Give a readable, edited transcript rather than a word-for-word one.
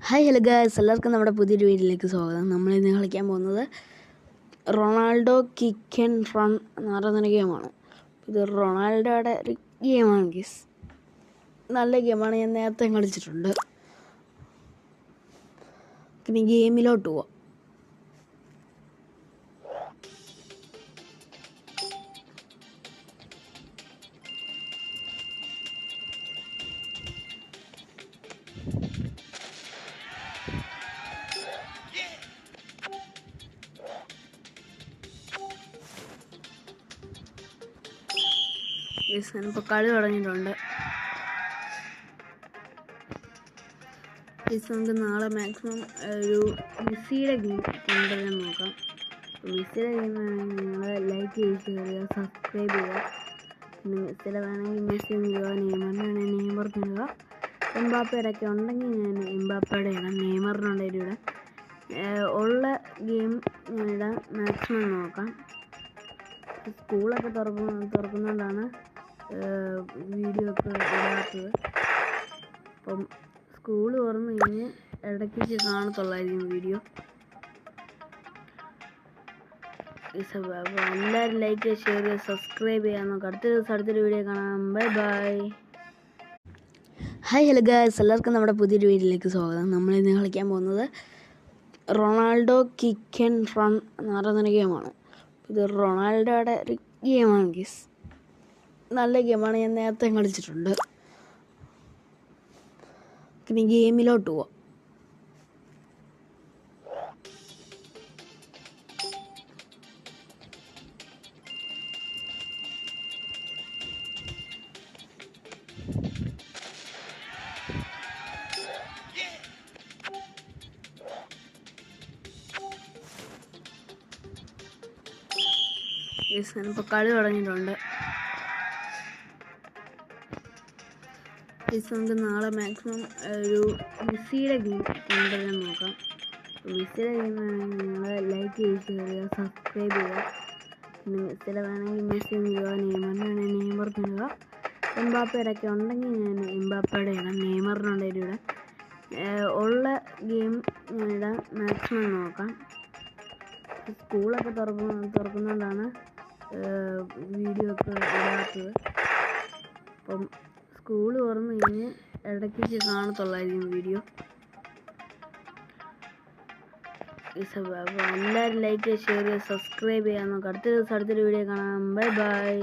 Hi hello guys, എല്ലാവർക്കും നമ്മുടെ പുതിയൊരു വീഡിയോയിലേക്ക് സ്വാഗതം. നമ്മളിന്ന് കളിക്കാൻ പോകുന്നത് റൊണാൾഡോ കിക്ക് ആൻഡ് റൺ എന്ന് പറയുന്നൊരു ഗെയിമാണ്. ഇത് റൊണാൾഡോയുടെ ഒരു ഗെയിമാണ് ഗീസ്. നല്ല ഗെയിമാണ്, ഞാൻ നേരത്തെ കളിച്ചിട്ടുണ്ട്. ഇനി ഗെയിമിലോട്ട് പോവാം. ഇപ്പോൾ കളി തുടങ്ങിയിട്ടുണ്ട്. നമുക്ക് നാളെ മാക്സിമം ഒരു മെസ്സിയുടെ ഗെയിം കൊണ്ടുവരാൻ നോക്കാം. മെസ്സിയുടെ ഗെയിം വേണമെങ്കിൽ നിങ്ങൾ ലൈക്ക് ചെയ്യുക, ഷെയർ ചെയ്യുക, സബ്സ്ക്രൈബ് ചെയ്യുക. പിന്നെ മെസ്സിയുടെ വേണമെങ്കിൽ മെസ്സി ചെയ്യുക, നെയ്മറിന് വേണമെങ്കിൽ നെയ്മർ ചെയ്യുക. എംബാപ്പയുടെയൊക്കെ ഉണ്ടെങ്കിൽ ഞാൻ എംബാപ്പയുടെ ഇടാം, നെയ്മറിനുണ്ടെങ്കിൽ ഇടാം. ഉള്ള ഗെയിം ഞാനിടാൻ മാക്സിമം നോക്കാം. സ്കൂളൊക്കെ തുറക്കുന്നതുകൊണ്ടാണ് വീഡിയോ ഒക്കെ ഇടാത്തത്. അപ്പം സ്കൂൾ തുറന്നു കഴിഞ്ഞ് ഇടയ്ക്ക് കാണത്തുള്ളായിരിക്കും വീഡിയോ. എല്ലാവരും ലൈക്ക് ചെയ്യുക, ഷെയർ ചെയ്യുക, സബ്സ്ക്രൈബ് ചെയ്യാൻ നോക്കാം. അടുത്തൊരു വീഡിയോ കാണാം. Bye bye. Hi hello guys, എല്ലാവർക്കും നമ്മുടെ പുതിയൊരു വീഡിയോയിലേക്ക് സ്വാഗതം. നമ്മളിന്ന് കളിക്കാൻ പോകുന്നത് റൊണാൾഡോ കിക്ക് ആൻഡ് റൺ എന്ന് പറയുന്നൊരു ഗെയിമാണ്. ഇത് റൊണാൾഡോയുടെ ഒരു ഗെയിമാണ് ഗീസ്. നല്ല ഗെയിമാണ്, ഞാൻ നേരത്തെ കളിച്ചിട്ടുണ്ട്. ഇനി ഗെയിമിലോട്ട് പോവാം. ഇപ്പോൾ കളി തുടങ്ങിയിട്ടുണ്ട്. നമുക്ക് നാളെ മാക്സിമം ഒരു മെസ്സിയുടെ ഗെയിം കൊണ്ടുവരാൻ നോക്കാം. മെസ്സിയുടെ ഗെയിം വേണമെങ്കിൽ നിങ്ങൾ ലൈക്ക് ചെയ്യുക, ഷെയർ ചെയ്യുക, സബ്സ്ക്രൈബ് ചെയ്യുക. പിന്നെ മെസ്സിയുടെ വേണമെങ്കിൽ മെസ്സി ചെയ്യുക, നെയ്മറിന് വേണമെങ്കിൽ നെയ്മർ ചെയ്യുക. എംബാപ്പയുടെയൊക്കെ ഉണ്ടെങ്കിൽ ഞാൻ എംബാപ്പയുടെ ഇടാം, നെയ്മറിനുണ്ടെങ്കിൽ ഇടാം. ഉള്ള ഗെയിം ഞാനിടാൻ മാക്സിമം നോക്കാം. സ്കൂളൊക്കെ തുറക്കുന്നതുകൊണ്ടാണ് വീഡിയോ ഒക്കെ ഇടാത്തത്. അപ്പം സ്കൂൾ തുറന്നു കഴിഞ്ഞ് ഇടയ്ക്ക് കാണത്തുള്ളായിരിക്കും വീഡിയോ. എല്ലാവരും ലൈക്ക് ചെയ്യുക, ഷെയർ ചെയ്യുക, സബ്സ്ക്രൈബ് ചെയ്യാൻ നോക്കാം. അടുത്തൊരു വീഡിയോ കാണാം. Bye bye.